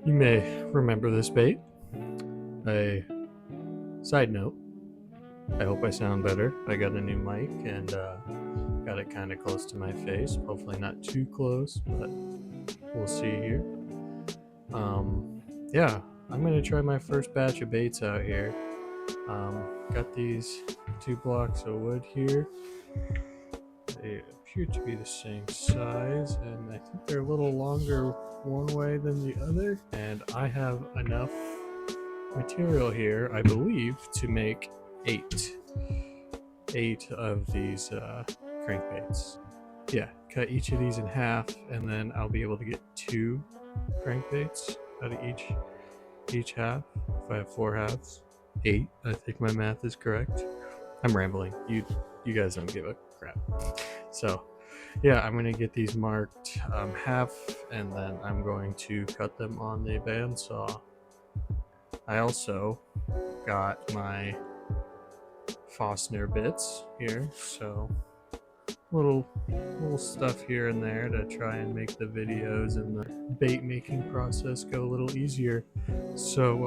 You may remember this bait. A side note, I hope I sound better. I got a new mic and got it kind of close to my face. Hopefully not too close, but we'll see here. Yeah, I'm going to try my first batch of baits out here. Got these 2 blocks of wood here. They appear to be the same size, and I think they're a little longer one way than the other. And I have enough material here, I believe, to make 8 of these crankbaits. Yeah, cut each of these in half, and then I'll be able to get 2 crankbaits out of each half. If I have 4 halves, 8. I think my math is correct. I'm rambling. You guys don't give a crap. So yeah, I'm gonna get these marked half, and then I'm going to cut them on the bandsaw. I also got my Fosner bits here, so little stuff here and there to try and make the videos and the bait making process go a little easier. So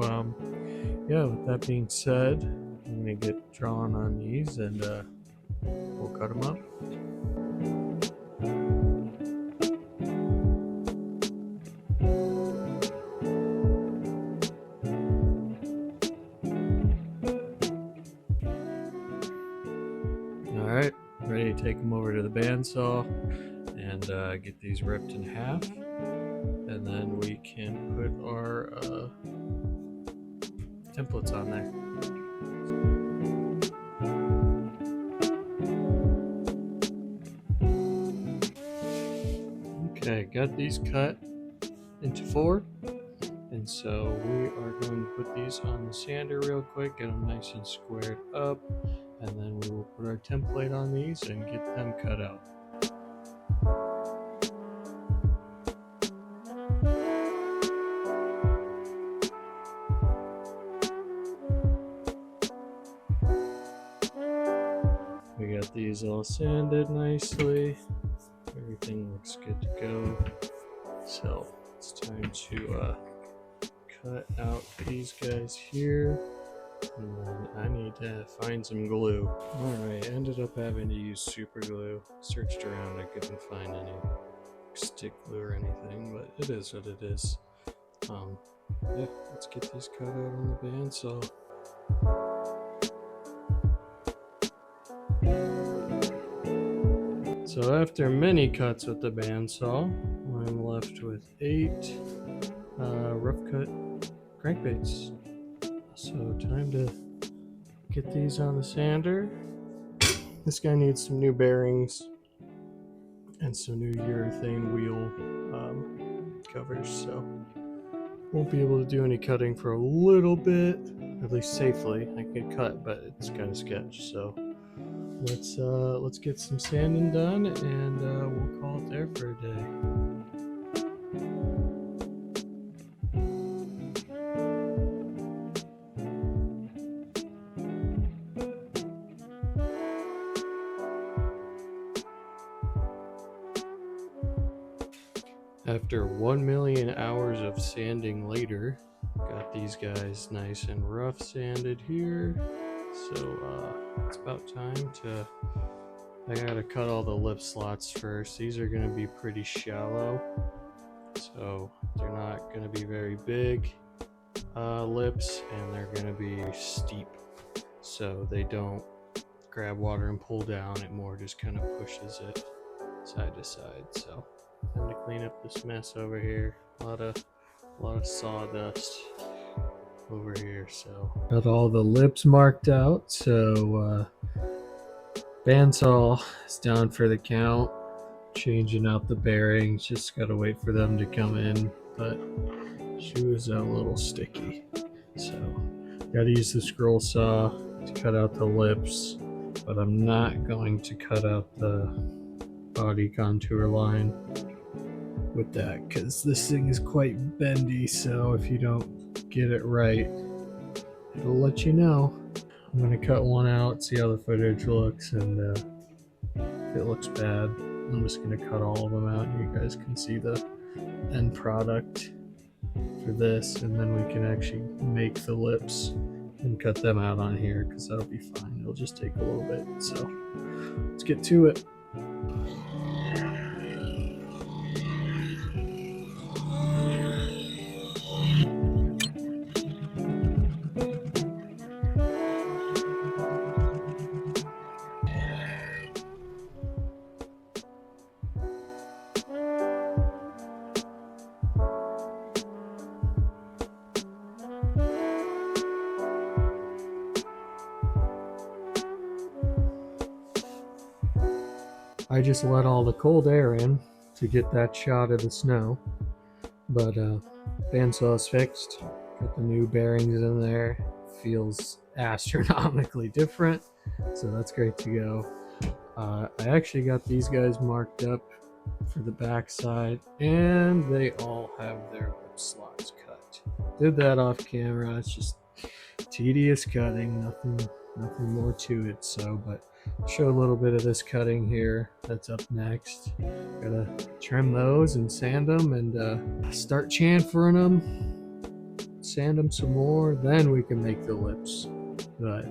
yeah, with that being said, I'm gonna get drawn on these and we'll cut them up. Alright, ready to take them over to the bandsaw and get these ripped in half, and then we can put our templates on there. Okay, got these cut into 4, and so we are going to put these on the sander real quick, get them nice and squared up, and then we will put our template on these and get them cut out. We got these all sanded nicely. Everything looks good to go. So it's time to cut out these guys here. And then I need to find some glue. Alright, ended up having to use super glue. Searched around, I couldn't find any stick glue or anything, but it is what it is. Yeah, let's get these cut out on the bandsaw. So after many cuts with the bandsaw, I'm left with 8 rough cut crankbaits. So time to get these on the sander. This guy needs some new bearings and some new urethane wheel covers, so won't be able to do any cutting for a little bit, at least safely. I can cut, but it's kind of sketch, so let's get some sanding done, and we'll call it there for a day. After 1 million hours of sanding later, got these guys nice and rough sanded here. So it's about time to, I gotta cut all the lip slots first. These are gonna be pretty shallow, so they're not gonna be very big lips, and they're gonna be steep, so they don't grab water and pull down. It more just kind of pushes it side to side. So time to clean up this mess over here. A lot of sawdust over here. So got all the lips marked out. So bandsaw is down for the count. Changing out the bearings. Just gotta wait for them to come in. But she was a little sticky. So gotta use the scroll saw to cut out the lips. But I'm not going to cut out the body contour line with that, because this thing is quite bendy, so if you don't get it right, it'll let you know. I'm going to cut one out, see how the footage looks, and if it looks bad, I'm just going to cut all of them out and you guys can see the end product. for this, and then we can actually make the lips and cut them out on here, because that'll be fine. It'll just take a little bit. So let's get to it. I just let all the cold air in to get that shot of the snow, but bandsaw is fixed. Got the new bearings in there. Feels astronomically different, so that's great to go. I actually got these guys marked up for the back side, and they all have their lip slots cut. Did that off camera. It's just tedious cutting, nothing more to it. So, but show a little bit of this cutting here. That's up next. Gotta trim those and sand them, and start chamfering them. Sand them some more, then we can make the lips. But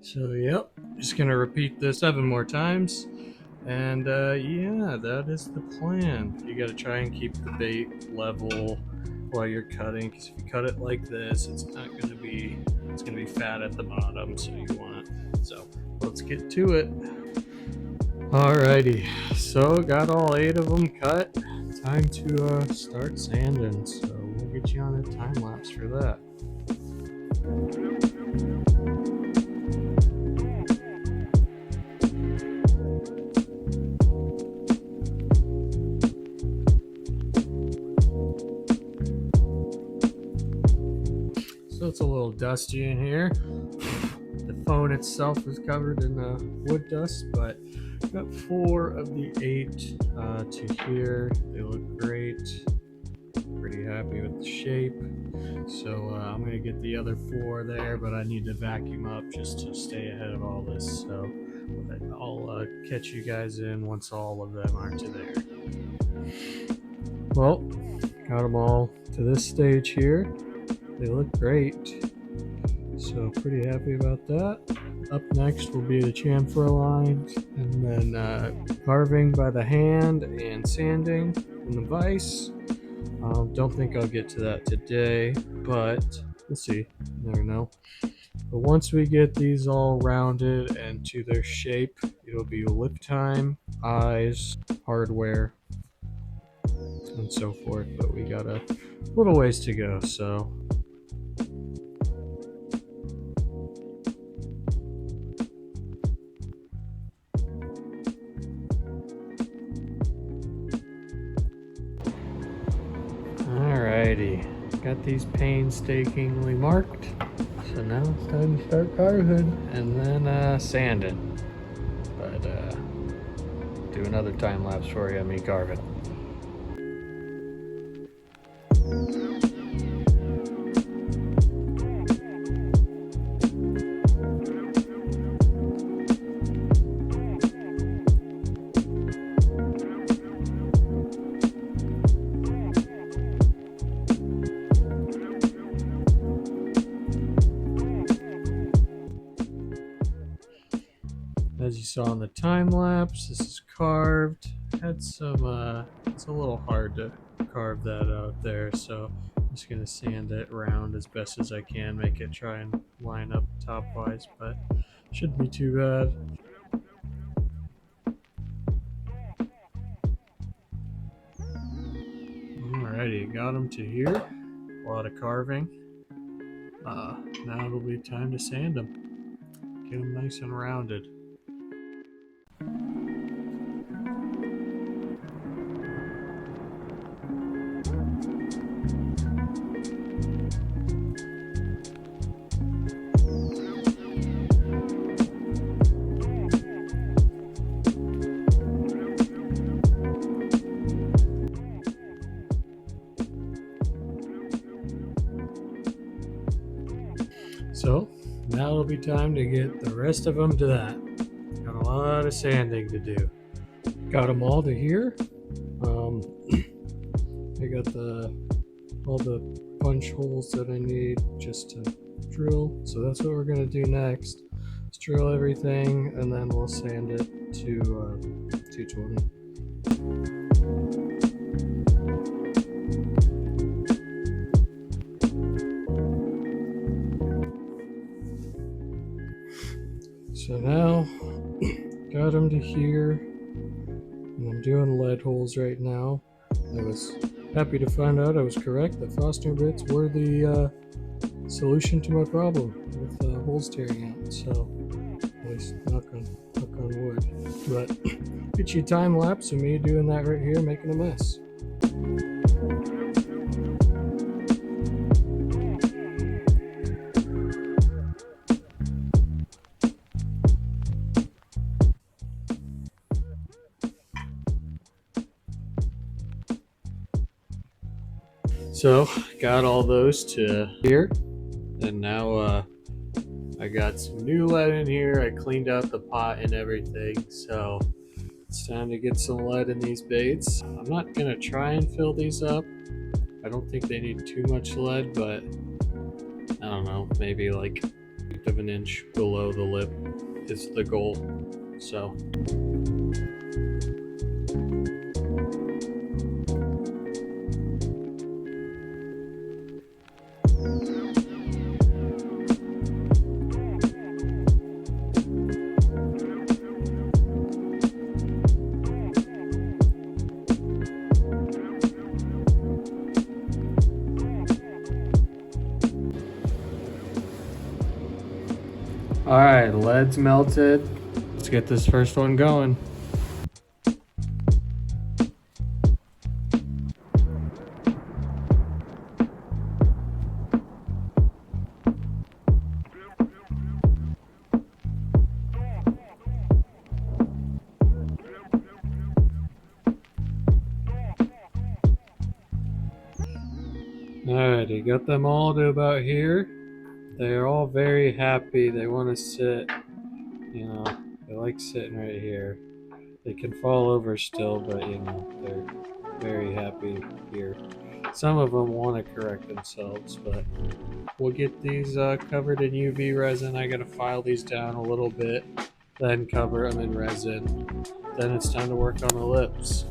so yep, just gonna repeat this 7 more times. And yeah, that is the plan. You gotta try and keep the bait level while you're cutting, because if you cut it like this, it's gonna be fat at the bottom, so you want it. So let's get to it. Alrighty, so got all 8 of them cut. Time to start sanding, so we'll get you on a time lapse for that. So it's a little dusty in here. The phone itself is covered in wood dust, but got 4 of the 8 to here. They look great. Pretty happy with the shape. So I'm gonna get the other 4 there, but I need to vacuum up just to stay ahead of all this. So I'll catch you guys in once all of them are to there. Well, got them all to this stage here. They look great. So pretty happy about that. Up next will be the chamfer lines, and then carving by the hand and sanding in the vise. Don't think I'll get to that today, but we'll see. You never know. But once we get these all rounded and to their shape, it'll be lip time, eyes, hardware, and so forth. But we got a little ways to go, so alrighty, got these painstakingly marked. So now it's time to start carving and then sanding. But do another time lapse for you of me carving. As you saw in the time lapse, this is carved. Had some, it's a little hard to carve that out there, so I'm just gonna sand it round as best as I can, make it try and line up top wise, but shouldn't be too bad. Alrighty, got them to here. A lot of carving. Now it'll be time to sand them. Get them nice and rounded. So now it'll be time to get the rest of them to that. Got a lot of sanding to do. Got them all to here. I got all the punch holes that I need just to drill. So that's what we're gonna do next. Let's drill everything and then we'll sand it to 220. So now, got them to here, and I'm doing lead holes right now. I was happy to find out I was correct that Fostner bits were the solution to my problem with holes tearing out. So, at least knock on wood. But get you a time lapse of me doing that right here, making a mess. So, got all those to here, and now I got some new lead in here. I cleaned out the pot and everything, so it's time to get some lead in these baits. I'm not gonna try and fill these up. I don't think they need too much lead, but I don't know, maybe like of an inch below the lip is the goal. So alright, lead's melted. Let's get this first one going. Alrighty, got them all to about here. They are all very happy. They want to sit, you know, they like sitting right here. They can fall over still, but you know, they're very happy here. Some of them want to correct themselves, but we'll get these covered in UV resin. I gotta file these down a little bit, then cover them in resin. Then it's time to work on the lips.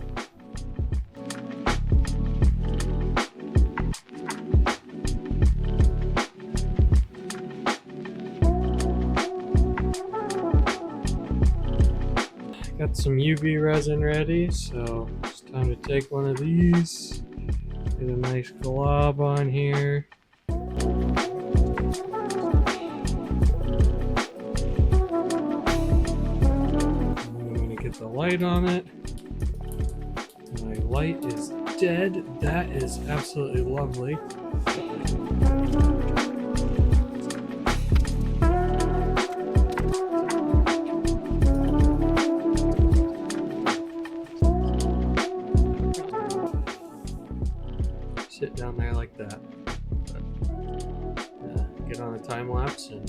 Got some UV resin ready, so it's time to take one of these, get a nice glob on here. I'm going to get the light on it. My light is dead. That is absolutely lovely. Sit down there like that. But, get on a time lapse and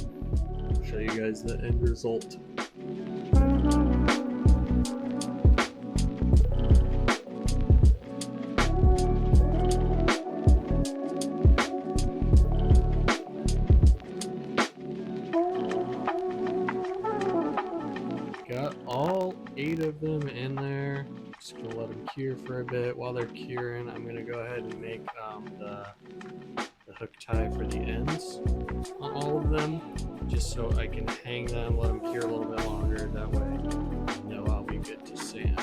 show you guys the end result. Got all 8 of them in there. Just gonna let them cure for a bit. While they're curing, I'm gonna go ahead and make the hook tie for the ends on all of them, just so I can hang them, let them cure a little bit longer. That way, I know I'll be good to sand.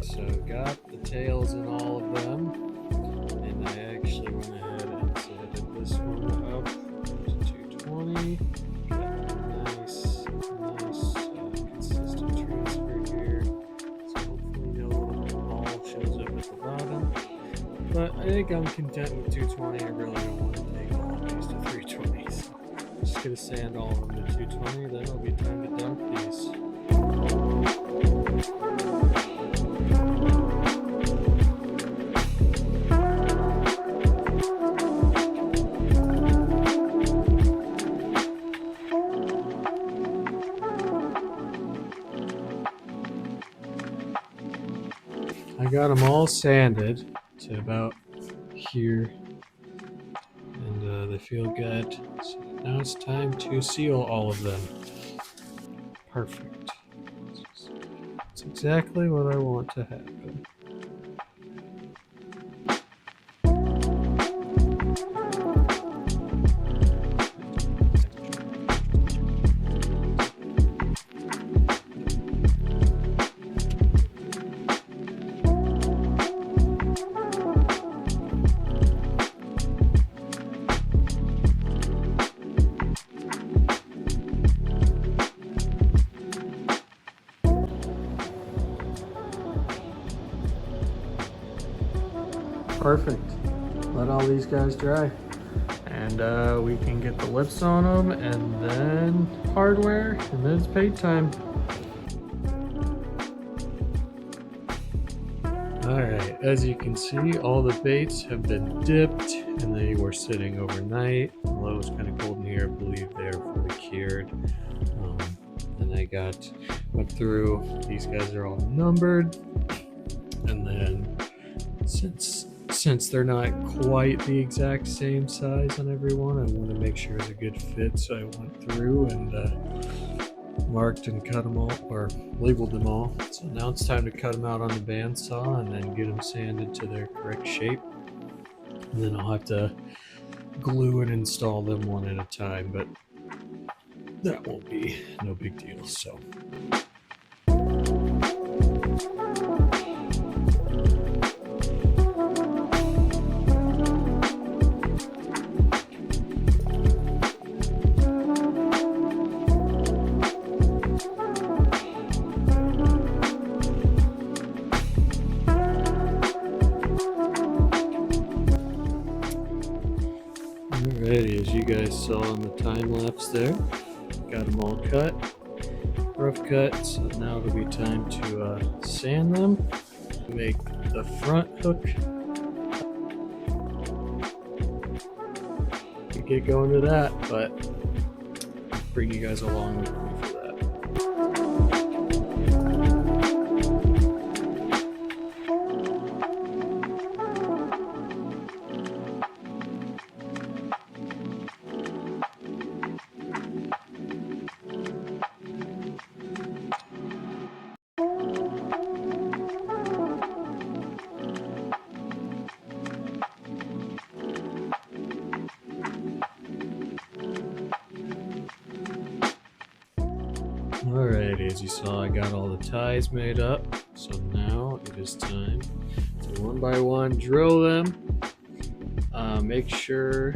So got the tails in all of them, and I actually went ahead and sanded this one up to 220. Nice consistent transfer here. So hopefully no little ball shows up at the bottom. But I think I'm content with 220. I really don't want to take all of these to 320. So I'm just gonna sand all of them to 220. Then it'll be time to dump these. got them all sanded to about here, and they feel good. So now it's time to seal all of them. Perfect. That's exactly what I want to happen. Perfect. Let all these guys dry. And we can get the lips on them, and then hardware, and then it's paint time. Alright, as you can see, all the baits have been dipped, and they were sitting overnight. Although it was kind of cold in here, I believe they are fully cured. Then I went through, these guys are all numbered, and then since they're not quite the exact same size on everyone, I want to make sure it's a good fit, so I went through and marked and cut them all, or labeled them all. So now it's time to cut them out on the bandsaw and then get them sanded to their correct shape. And then I'll have to glue and install them one at a time, but that won't be no big deal. So alrighty, as you guys saw in the time lapse there, got them all cut, rough cut. So now it'll be time to sand them, make the front hook. We get going to that, but bring you guys along with me for that. Alrighty, as you saw, I got all the ties made up, so now it is time to one by one drill them. Make sure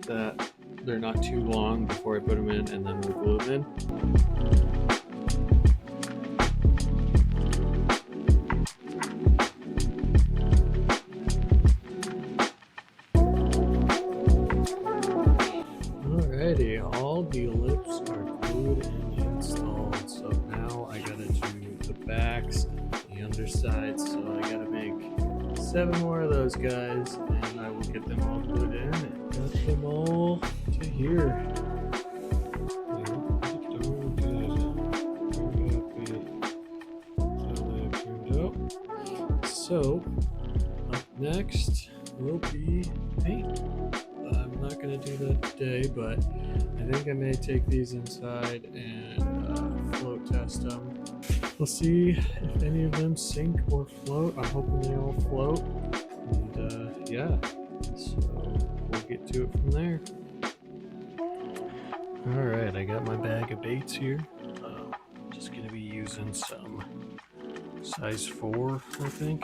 that they're not too long before I put them in, and then we'll glue them in. Alrighty, all the lips are glued and installed, so now I gotta do the backs, the undersides, so I gotta make 7 more of those guys, and I will get them all glued in and got them all to here. So, up next will be paint. I'm not going to do that today, but I think I may take these inside and float test them. We'll see if any of them sink or float. I'm hoping they all float. And yeah, so we'll get to it from there. Alright, I got my bag of baits here. Just going to be using some size 4, I think.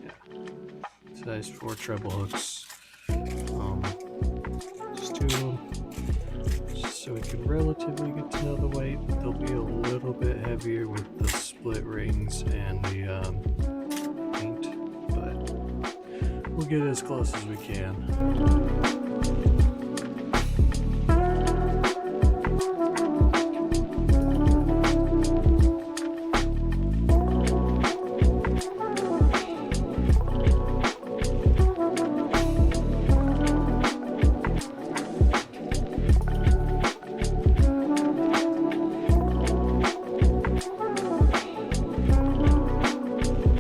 Yeah, size 4 treble hooks. Just 2 of them, just so we can relatively get to know the weight. They'll be a little bit heavier with the split rings and the paint, but we'll get as close as we can.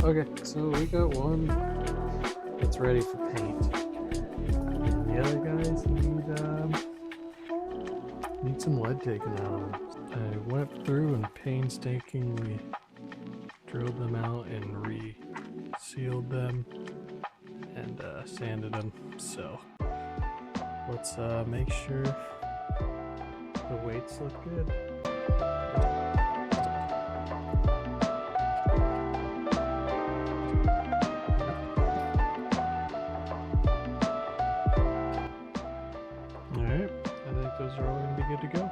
Okay, so we got it's ready for paint. And the other guys need some lead taken out of them. I went through and painstakingly drilled them out and re-sealed them and sanded them. So let's make sure the weights look good. Alright, I think those are all going to be good to go.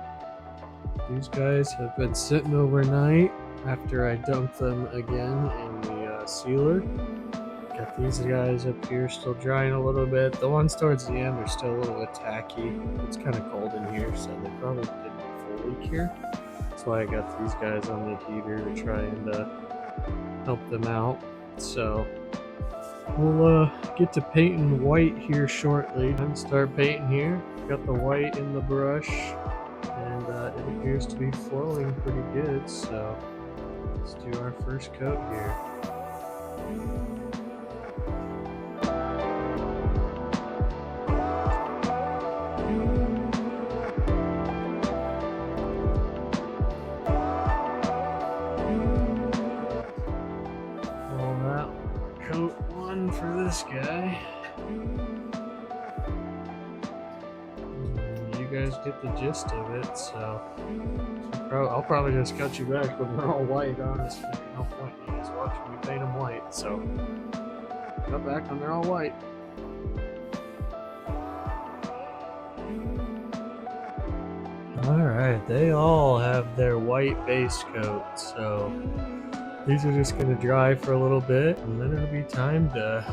These guys have been sitting overnight after I dumped them again in the sealer. Got these guys up here still drying a little bit. The ones towards the end are still a little bit tacky. It's kind of cold in here, so they probably didn't fully cure. That's why I got these guys on the heater to try and help them out. So we'll get to painting white here shortly. I'm gonna start painting here. Got the white in the brush, and it appears to be flowing pretty good. So let's do our first coat here. Coat one for this guy. You guys get the gist of it, so I'll probably just cut you back when they're all white, honestly. No point in you guys watching me paint them white, so cut back when they're all white. Alright, they all have their white base coat, so these are just going to dry for a little bit, and then it'll be time to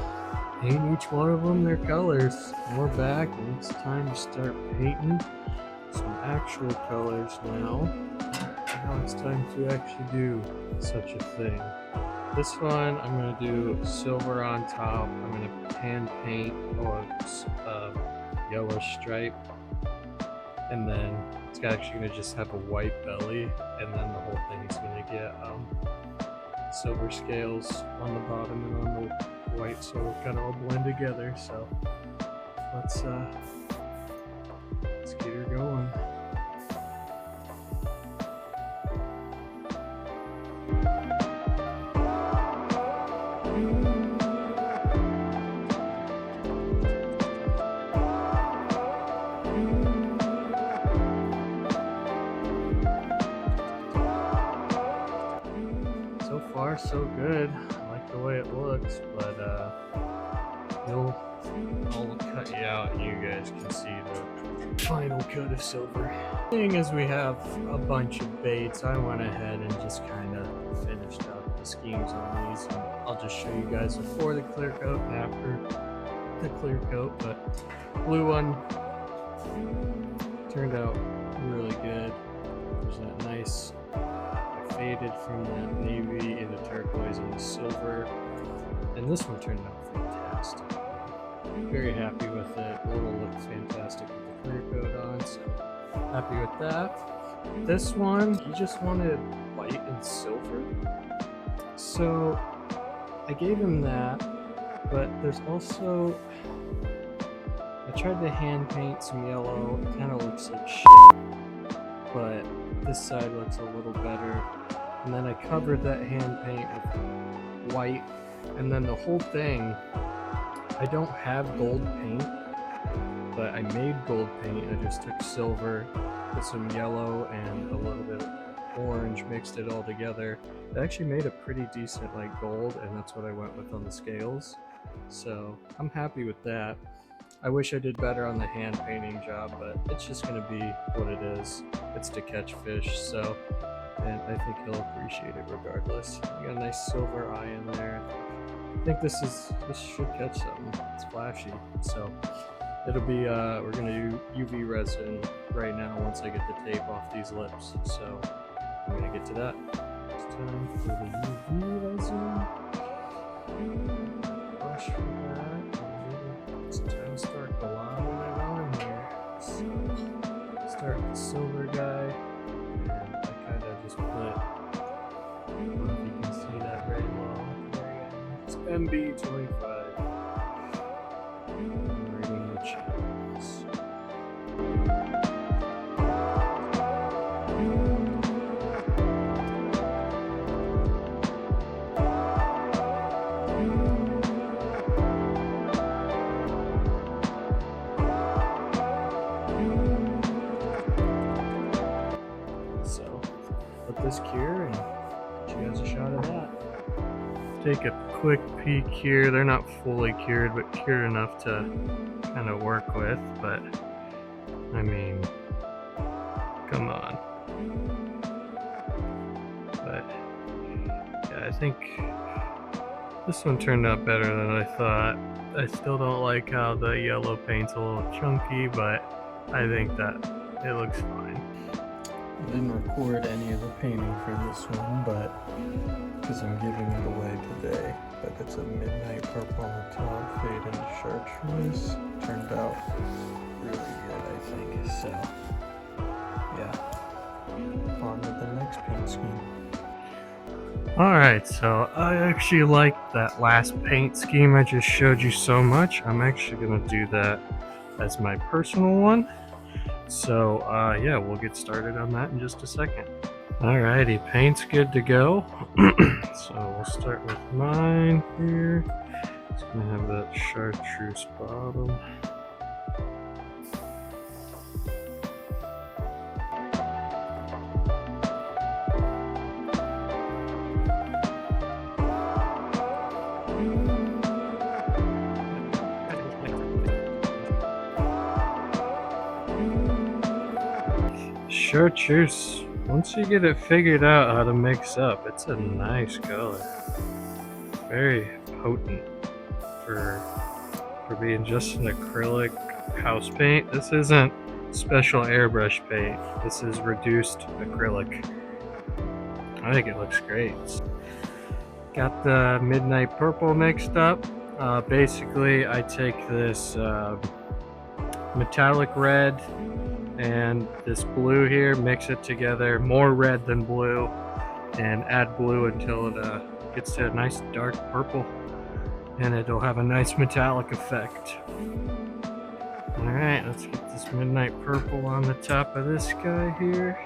paint each one of them their colors. And we're back, and it's time to start painting some actual colors now. Now it's time to actually do such a thing. This one, I'm going to do silver on top. I'm going to hand paint a yellow stripe, and then it's actually going to just have a white belly, and then the whole thing is going to get silver scales on the bottom and on the white, so it kind of all blend together. So let's get her going. So far, so good. I like the way it looks, but I'll cut you out and you guys can see the final coat of silver. Seeing as we have a bunch of baits, I went ahead and just kind of finished up the schemes on these. And I'll just show you guys before the clear coat and after the clear coat. But blue one turned out really good. There's that nice faded from that navy into turquoise and the silver, and this one turned out fantastic. Very happy with it. It will look fantastic with the clear coat on, so happy with that. This one, he just wanted white and silver, so I gave him that, but there's also, I tried to hand paint some yellow. It kind of looks like shit, but this side looks a little better. And then I covered that hand paint with white, and then the whole thing, I don't have gold paint, but I made gold paint. I just took silver, put some yellow and a little bit of orange, mixed it all together. It actually made a pretty decent like gold, and that's what I went with on the scales. So I'm happy with that. I wish I did better on the hand painting job, but it's just going to be what it is. It's to catch fish, so, and I think he'll appreciate it regardless. I got a nice silver eye in there. I think this should catch something. It's flashy, so it'll be we're going to do UV resin right now once I get the tape off these lips. So I'm going to get to that. It's time for the UV resin. Brush for that. It's time to start glowing it on here. So, start the silver guy, and I kind of just put, I don't know if you can see that very well. There you go. It's MB25. this cure and get you guys a shot of that. Take a quick peek here. They're not fully cured, but cured enough to kind of work with. But I mean, come on. But yeah, I think this one turned out better than I thought. I still don't like how the yellow paint's a little chunky, but I think that it looks fine. I didn't record any of the painting for this one, but because I'm giving it away today. But it's a midnight purple on the top, fade into chartreuse. Turned out really good, I think. So yeah, on to the next paint scheme. Alright, so I actually liked that last paint scheme I just showed you so much. I'm actually going to do that as my personal one. So yeah, we'll get started on that in just a second. Alrighty, paint's good to go. So we'll start with mine here. It's going to have that chartreuse bottom. Chartreuse, once you get it figured out how to mix up, it's a nice color. Very potent for being just an acrylic house paint. This isn't special airbrush paint. This is reduced acrylic. I think it looks great. Got the midnight purple mixed up. Basically, I take this metallic red and this blue here, mix it together, more red than blue, and add blue until it gets to a nice dark purple, and it'll have a nice metallic effect. Alright, let's get this midnight purple on the top of this guy here.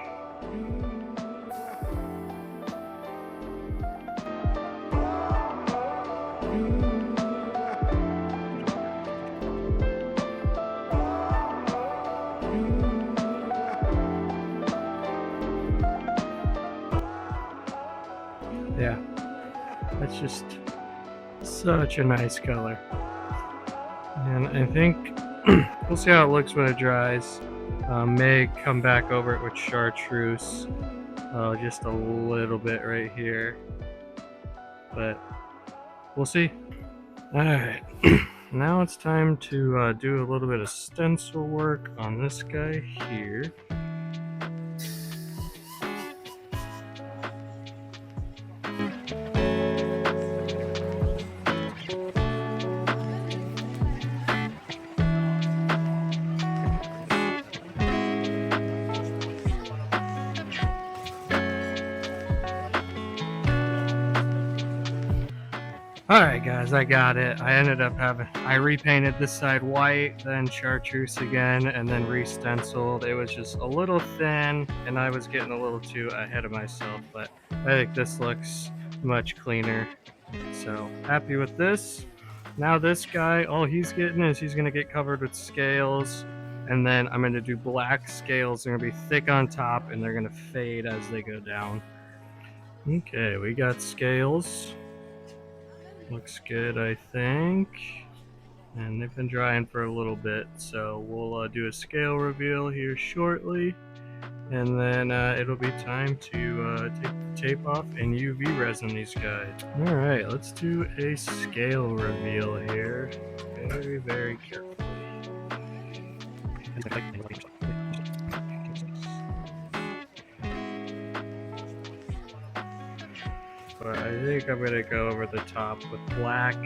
Yeah, that's just such a nice color. And I think we'll see how it looks when it dries. May come back over it with chartreuse, just a little bit right here, but we'll see. Alright, now it's time to do a little bit of stencil work on this guy here. Alright guys, I got it. I ended up I repainted this side white, then chartreuse again, and then re-stenciled. It was just a little thin, and I was getting a little too ahead of myself, but I think this looks much cleaner. So, happy with this. Now this guy, all he's getting is he's going to get covered with scales, and then I'm going to do black scales. They're going to be thick on top, and they're going to fade as they go down. Okay, we got scales. Looks good, I think. And they've been drying for a little bit, so we'll do a scale reveal here shortly. And then it'll be time to take the tape off and UV resin these guys. Alright, let's do a scale reveal here. Very, very carefully. But I think I'm gonna go over the top with black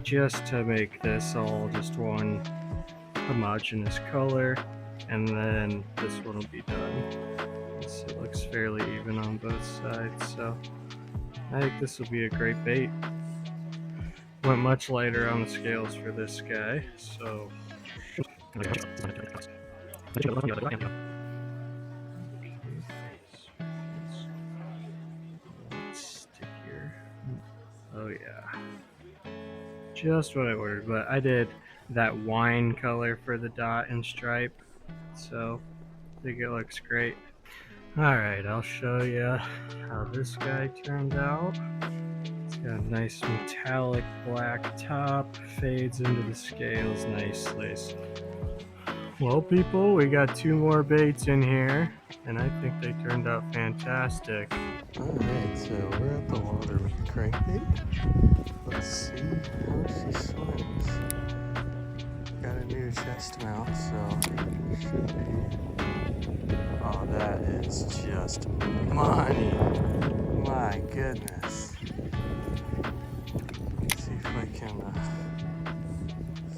just to make this all just one homogeneous color, and then this one will be done. It looks fairly even on both sides, so I think this will be a great bait. Went much lighter on the scales for this guy, so oh yeah, just what I ordered, but I did that wine color for the dot and stripe, so I think it looks great. Alright, I'll show you how this guy turned out. It's got a nice metallic black top, fades into the scales nicely. Well, people, we got 2 more baits in here, and I think they turned out fantastic. Alright, so we're at the water with the crankbait. Let's see how she swims. Got a new chest mount, so it should be. Oh, that is just money. My goodness. Let's see if I can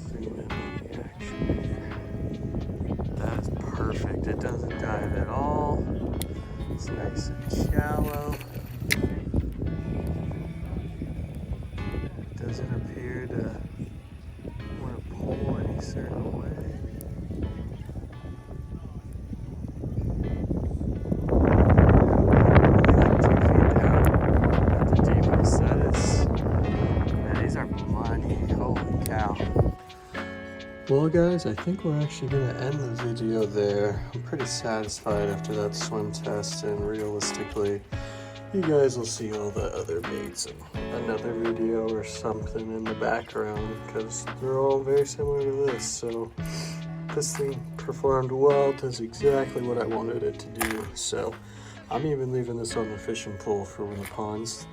zoom in on the action here. That is perfect. It doesn't dive at all. It's nice and shallow. It doesn't appear to want to pull any certain way. Well guys, I think we're actually going to end the video there. I'm pretty satisfied after that swim test, and realistically, you guys will see all the other baits in another video or something in the background, because they're all very similar to this. So this thing performed well, does exactly what I wanted it to do. So I'm even leaving this on the fishing pole for when the ponds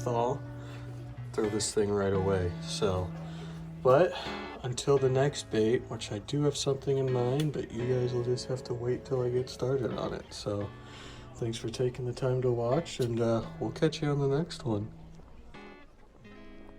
thaw. Throw this thing right away. So, but until the next bait, which I do have something in mind, but you guys will just have to wait till I get started on it. So thanks for taking the time to watch, and we'll catch you on the next one.